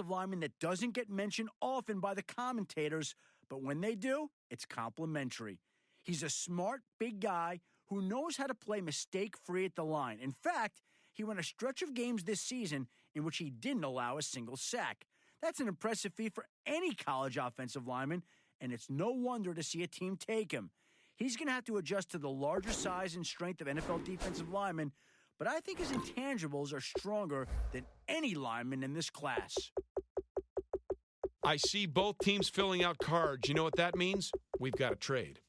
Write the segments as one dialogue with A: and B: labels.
A: lineman that doesn't get mentioned often by the commentators, but when they do, it's complimentary. He's a smart, big guy who knows how to play mistake-free at the line. In fact, he won a stretch of games this season in which he didn't allow a single sack. That's an impressive feat for any college offensive lineman, and it's no wonder to see a team take him. He's going to have to adjust to the larger size and strength of NFL defensive linemen, but I think his intangibles are stronger than any lineman in this class.
B: I see both teams filling out cards. You know what that means? We've got a trade.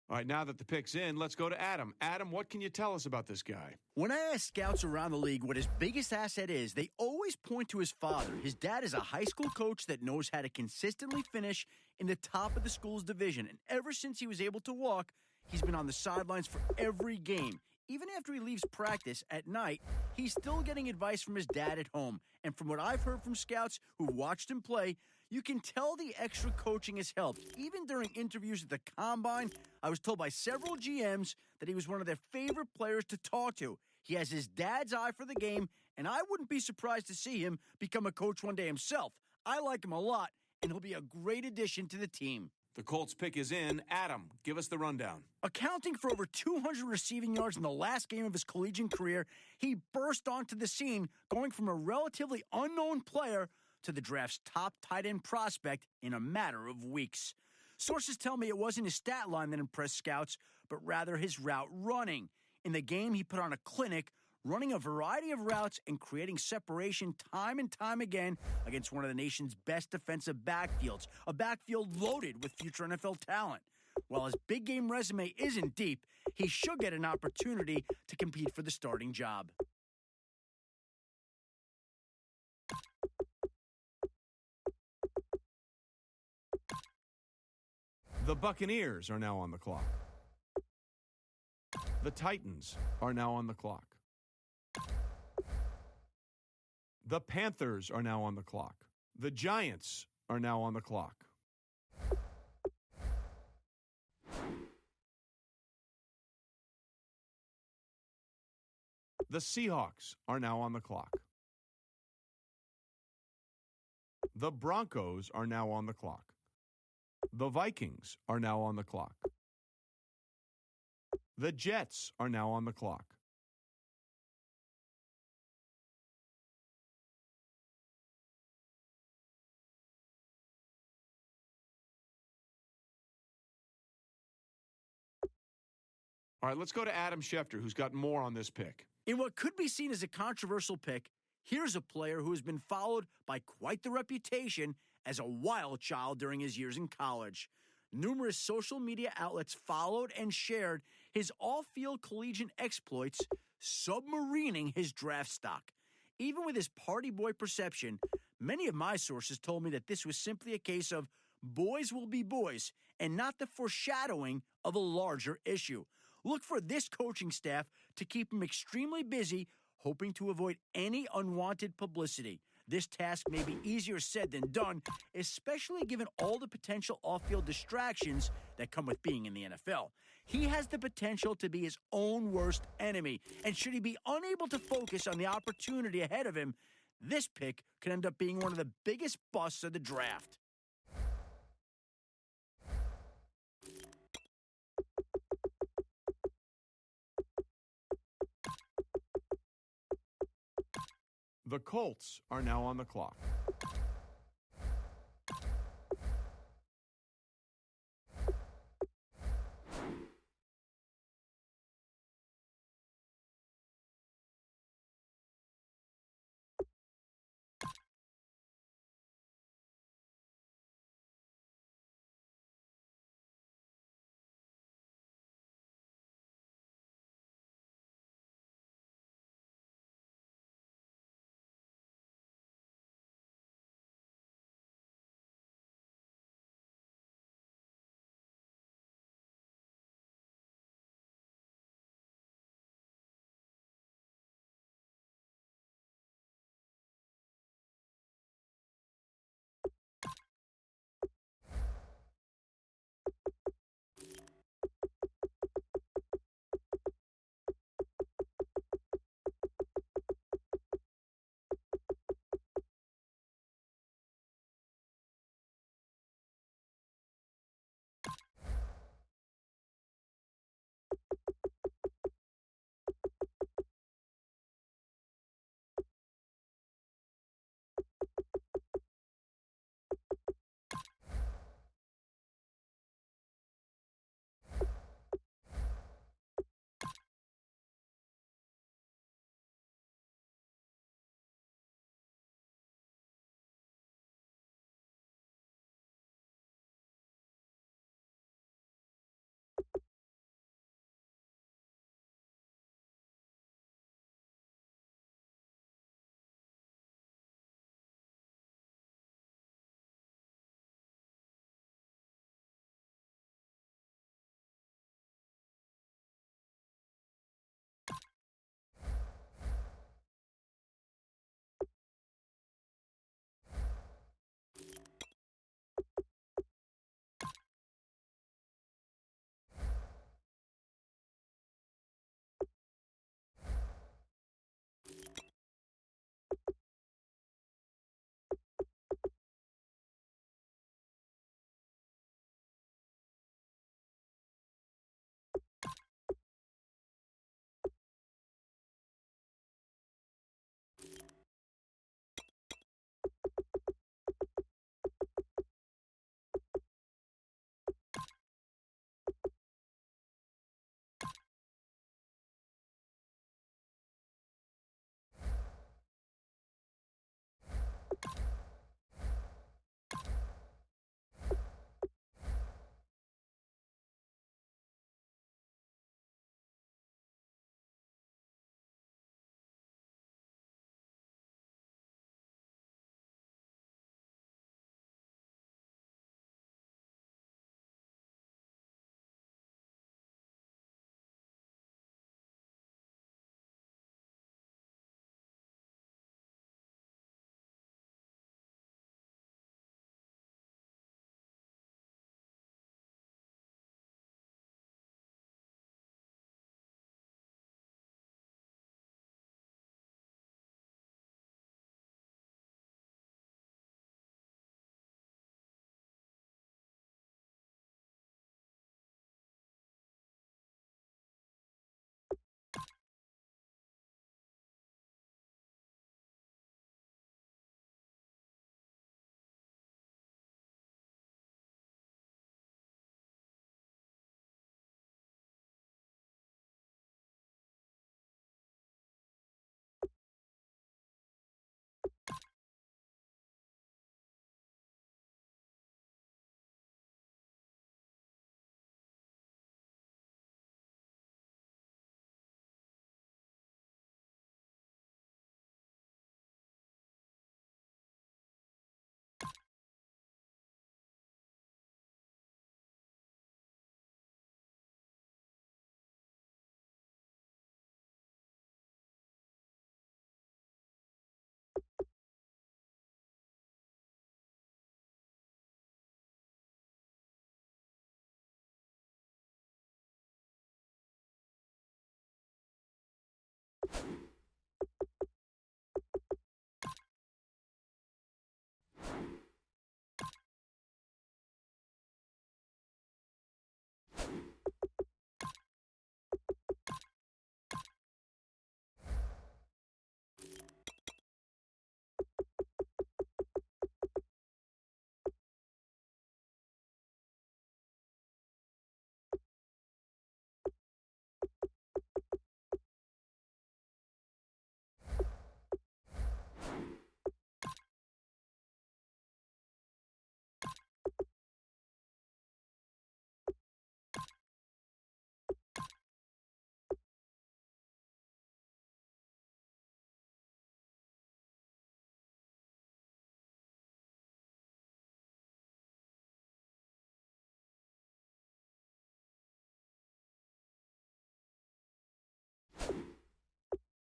B: All right, now that the pick's in, let's go to Adam. Adam, what can you tell us about this guy?
A: When I ask scouts around the league what his biggest asset is, they always point to his father. His dad is a high school coach that knows how to consistently finish in the top of the school's division. And ever since he was able to walk, he's been on the sidelines for every game. Even after he leaves practice at night, he's still getting advice from his dad at home. And from what I've heard from scouts who watched him play, you can tell the extra coaching has helped. Even during interviews at the Combine, I was told by several GMs that he was one of their favorite players to talk to. He has his dad's eye for the game, and I wouldn't be surprised to see him become a coach one day himself. I like him a lot, and he'll be a great addition to the team.
B: The Colts pick is in. Adam, give us the rundown.
A: Accounting for over 200 receiving yards in the last game of his collegiate career, he burst onto the scene, going from a relatively unknown player to the draft's top tight end prospect in a matter of weeks. Sources tell me it wasn't his stat line that impressed scouts, but rather his route running. In the game, he put on a clinic, running a variety of routes and creating separation time and time again against one of the nation's best defensive backfields, a backfield loaded with future NFL talent. While his big game resume isn't deep, he should get an opportunity to compete for the starting job.
B: The Buccaneers are now on the clock. The Titans are now on the clock. The Panthers are now on the clock. The Giants are now on the clock. The Seahawks are now on the clock. The Broncos are now on the clock. The Vikings are now on the clock. The Jets are now on the clock. All right, let's go to Adam Schefter, who's got more on this pick.
A: In what could be seen as a controversial pick, here's a player who has been followed by quite the reputation as a wild child during his years in college. Numerous social media outlets followed and shared his off-field collegiate exploits, submarining his draft stock. Even with his party boy perception, many of my sources told me that this was simply a case of boys will be boys and not the foreshadowing of a larger issue. Look for this coaching staff to keep him extremely busy, hoping to avoid any unwanted publicity. This task may be easier said than done, especially given all the potential off-field distractions that come with being in the NFL. He has the potential to be his own worst enemy, and should he be unable to focus on the opportunity ahead of him, this pick could end up being one of the biggest busts of the draft.
B: The Colts are now on the clock.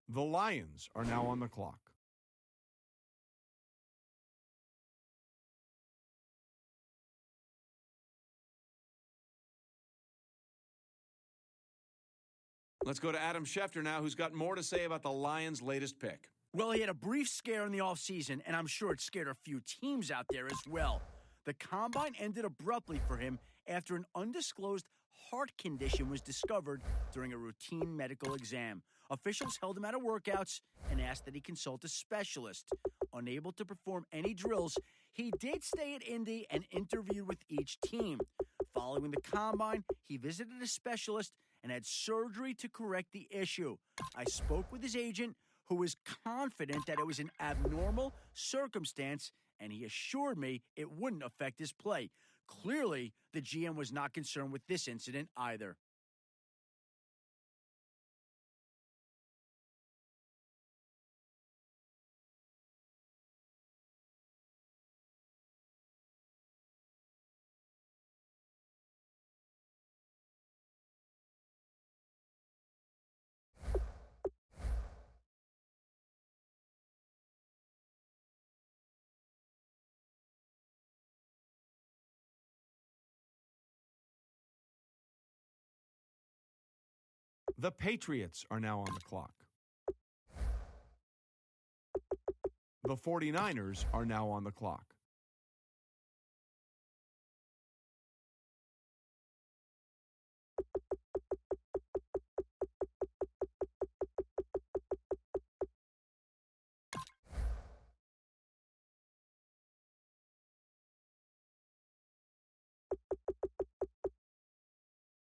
B: The Lions are now on the clock.
C: Let's go to Adam Schefter now, who's got more to say about the Lions' latest pick.
A: Well, he had a brief scare in the offseason, and I'm sure it scared a few teams out there as well. The combine ended abruptly for him after an undisclosed heart condition was discovered during a routine medical exam. Officials held him out of workouts and asked that he consult a specialist. Unable to perform any drills, he did stay at Indy and interviewed with each team. Following the combine, he visited a specialist and had surgery to correct the issue. I spoke with his agent, who was confident that it was an abnormal circumstance, and he assured me it wouldn't affect his play. Clearly, the GM was not concerned with this incident either.
B: The Patriots are now on the clock. The 49ers are now on the clock.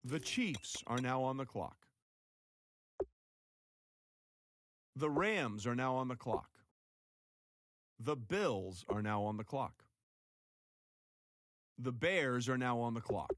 B: The Chiefs are now on the clock. The Rams are now on the clock. The Bills are now on the clock. The Bears are now on the clock.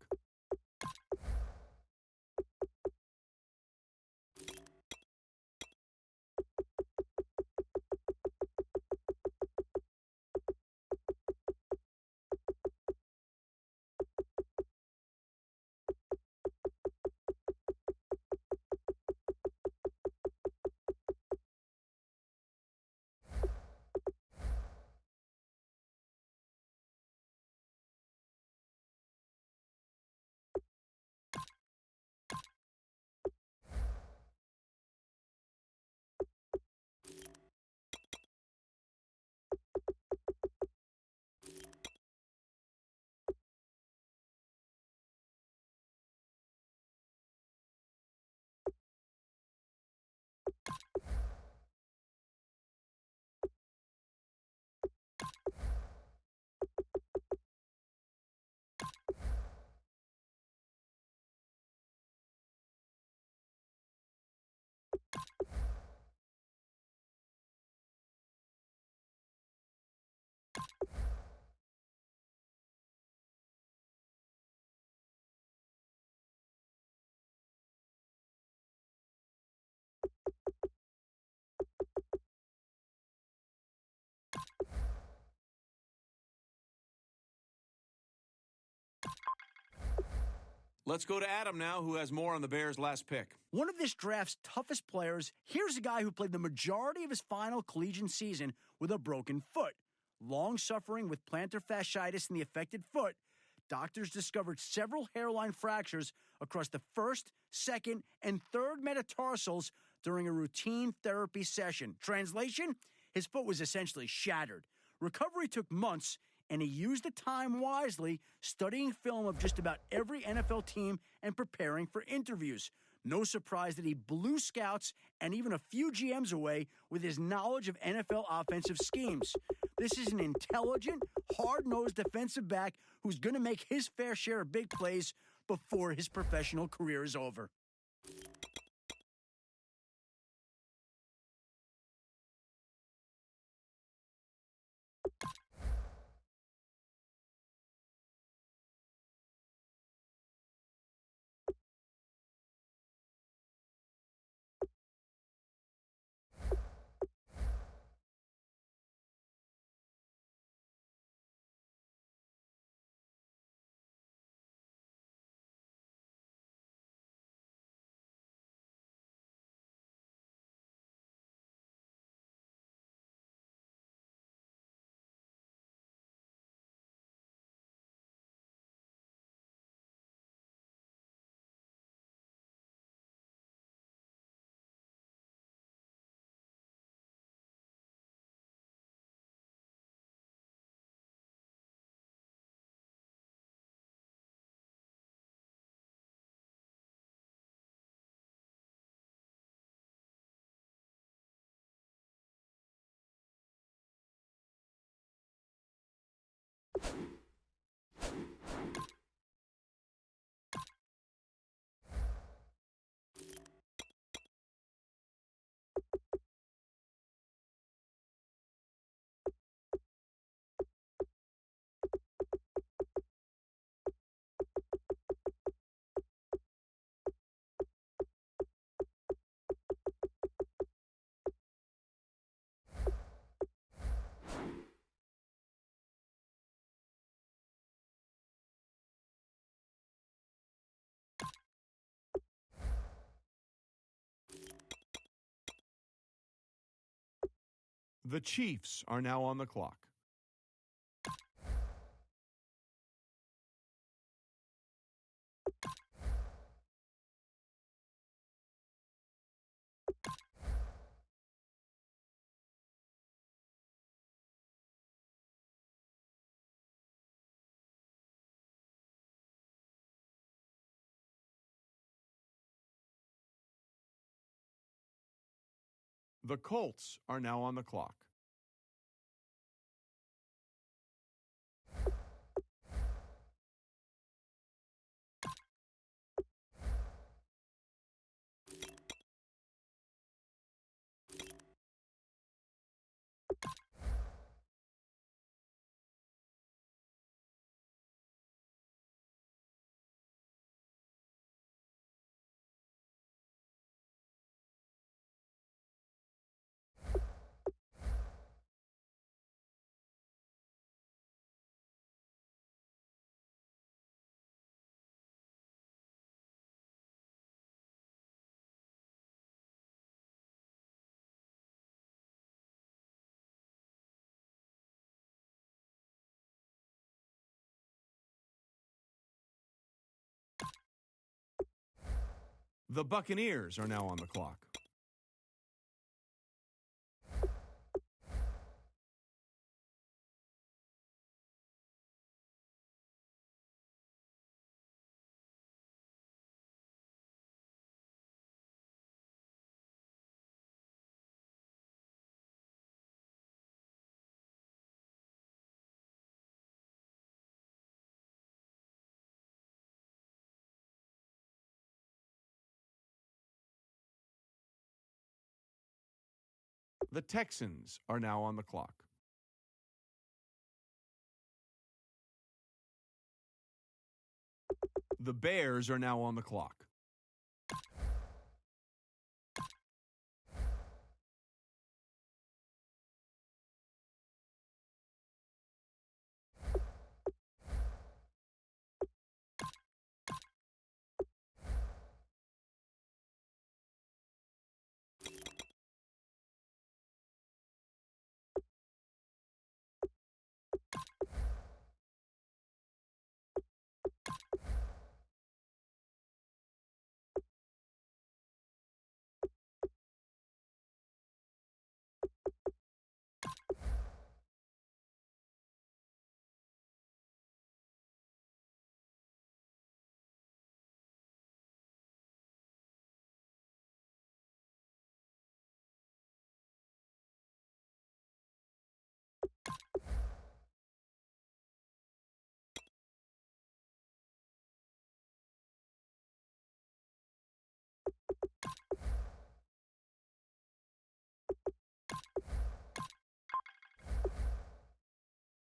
C: Let's go to Adam now, who has more on the Bears' last pick.
A: One of this draft's toughest players, here's a guy who played the majority of his final collegiate season with a broken foot. Long suffering with plantar fasciitis in the affected foot, doctors discovered several hairline fractures across the first, second, and third metatarsals during a routine therapy session. Translation? His foot was essentially shattered. Recovery took months, and he used the time wisely, studying film of just about every NFL team and preparing for interviews. No surprise that he blew scouts and even a few GMs away with his knowledge of NFL offensive schemes. This is an intelligent, hard-nosed defensive back who's going to make his fair share of big plays before his professional career is over.
B: The Chiefs are now on the clock. The Colts are now on the clock. The Buccaneers are now on the clock. The Texans are now on the clock. The Bears are now on the clock.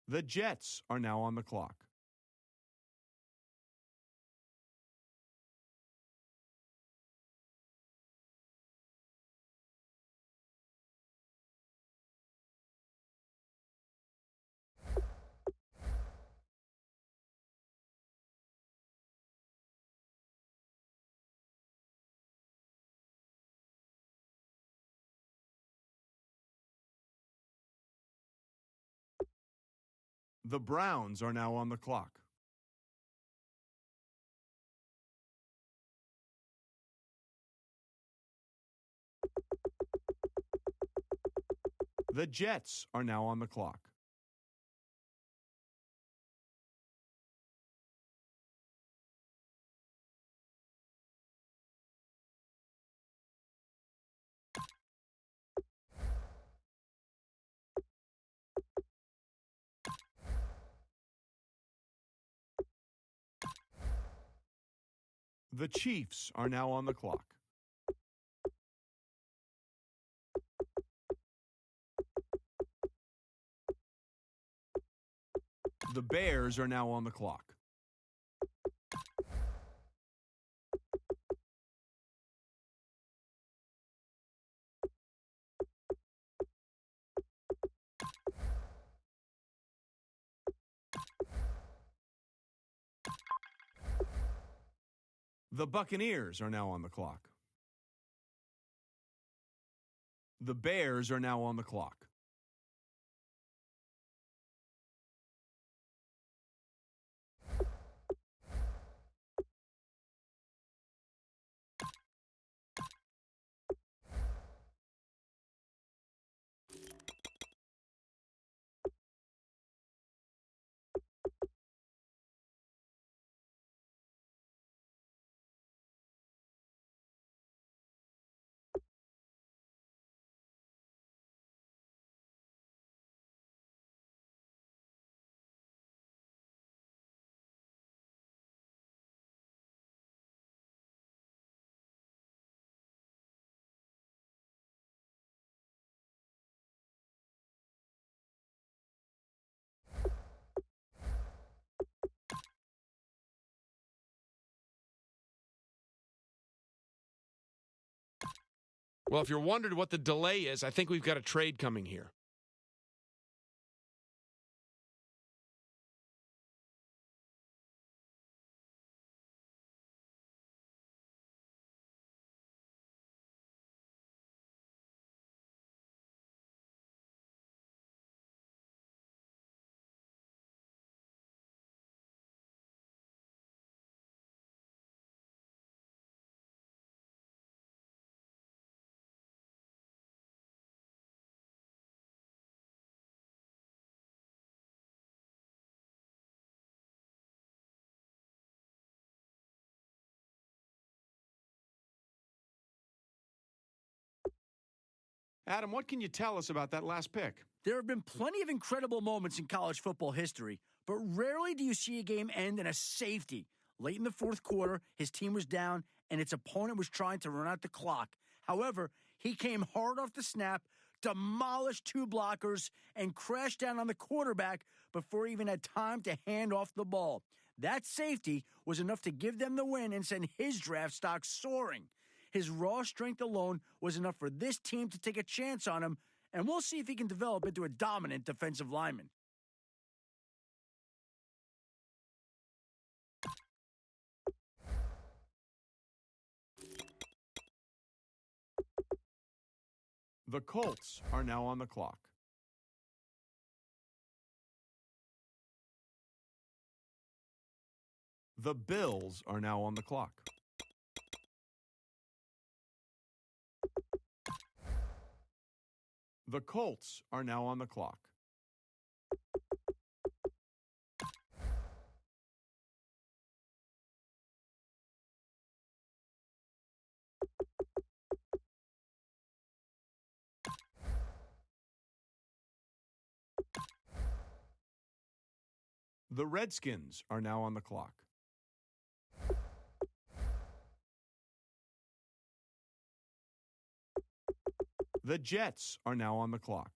B: The Jets are now on the clock. The Browns are now on the clock. The Jets are now on the clock. The Chiefs are now on the clock. The Bears are now on the clock. The Buccaneers are now on the clock. The Bears are now on the clock.
D: Well, if you're wondering what the delay is, I think we've got a trade coming here.
C: Adam, what can you tell us about that last pick?
A: There have been plenty of incredible moments in college football history, but rarely do you see a game end in a safety. Late in the fourth quarter, his team was down, and its opponent was trying to run out the clock. However, he came hard off the snap, demolished two blockers, and crashed down on the quarterback before he even had time to hand off the ball. That safety was enough to give them the win and send his draft stock soaring. His raw strength alone was enough for this team to take a chance on him, and we'll see if he can develop into a dominant defensive lineman.
B: The Colts are now on the clock. The Bills are now on the clock. The Colts are now on the clock. The Redskins are now on the clock. The Jets are now on the clock.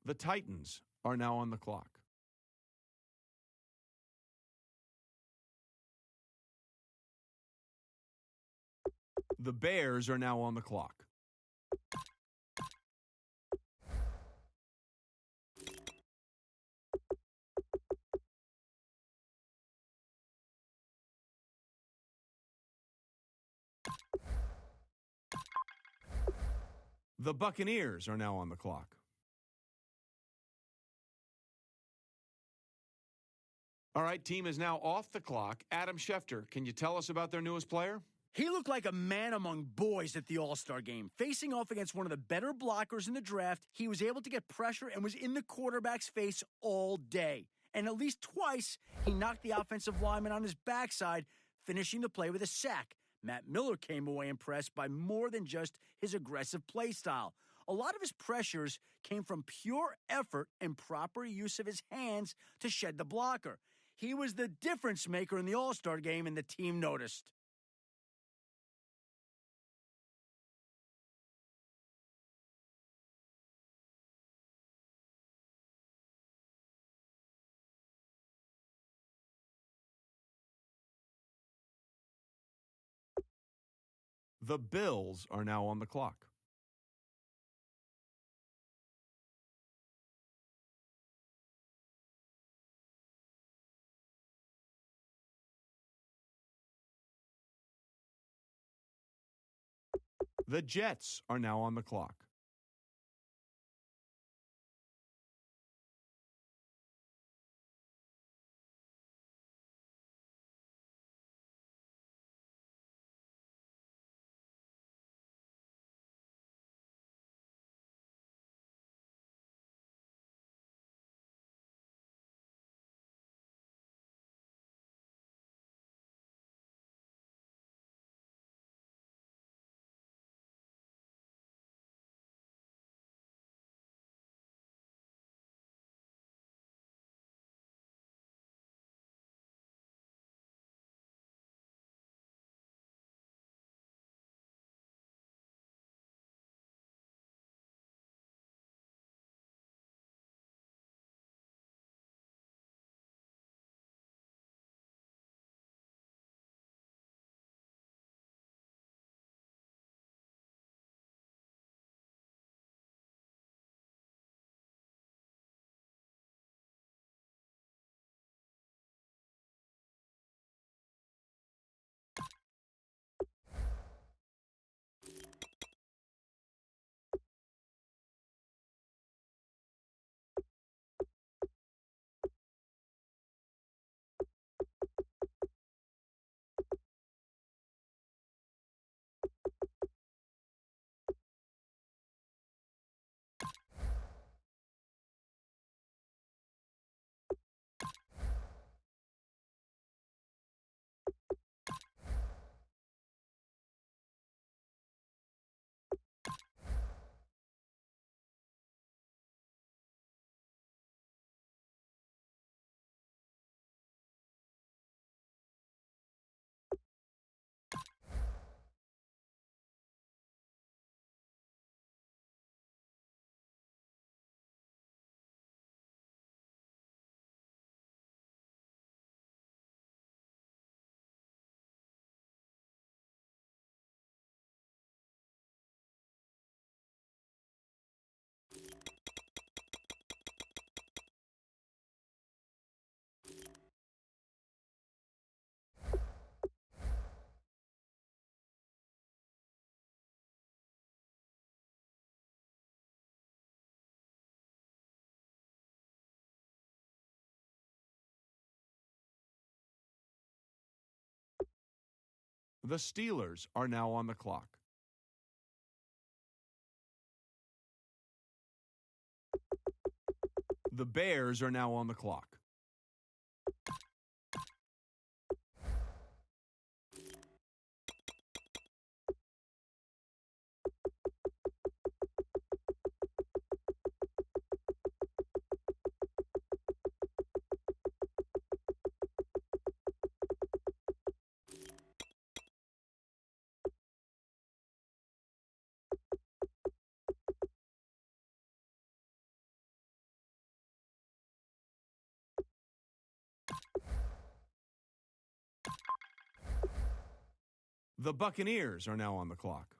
B: The Titans are now on the clock. The Bears are now on the clock. The Buccaneers are now on the clock.
C: All right, team is now off the clock. Adam Schefter, can you tell us about their newest player?
A: He looked like a man among boys at the All-Star game. Facing off against one of the better blockers in the draft, he was able to get pressure and was in the quarterback's face all day. And at least twice, he knocked the offensive lineman on his backside, finishing the play with a sack. Matt Miller came away impressed by more than just his aggressive play style. A lot of his pressures came from pure effort and proper use of his hands to shed the blocker. He was the difference maker in the All-Star game, and the team noticed.
B: The Bills are now on the clock. The Jets are now on the clock. The Steelers are now on the clock. The Bears are now on the clock. The Buccaneers are now on the clock.